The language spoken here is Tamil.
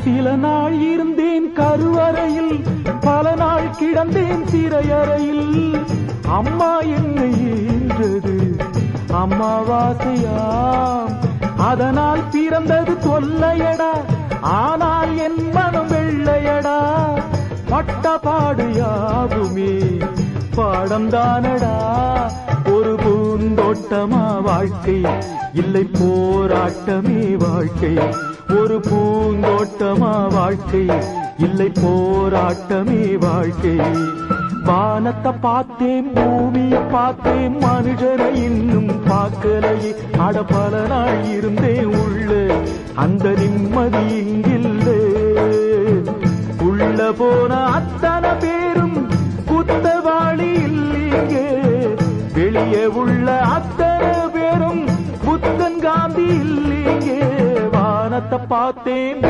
சில நாள் இருந்தேன் கருவறையில், பல நாள் கிடந்தேன் சிறையறையில். அம்மா என்னை ஈன்றது அம்மாவாசையாம், அதனால் பிறந்தது தொல்லையடா, ஆனால் என் மனம் வெள்ளையடா. பட்டபாடு யாவுமே பாடம்தானடா. ஒரு பூந்தோட்டமா வாழ்க்கை, இல்லை போராட்டமே வாழ்க்கை. ஒரு பூந்தோட்டமா வாழ்க்கை, இல்லை போராட்டமே வாழ்க்கை. வானத்தை பார்த்தேன், பூமியை பார்த்தேன், மனுஷனை இன்னும் பார்க்கலையே. அட பல நாள் இருந்தேன் உள்ள, அந்த நிம்மதி இங்கில்லை. உள்ள போன அத்தனை பேரும் குத்தவாளி இல்லையே, வெளியே உள்ள அத்தனை பேரும் புத்தன் காந்தி இல்லையே. வானத்தை பார்த்தேன்.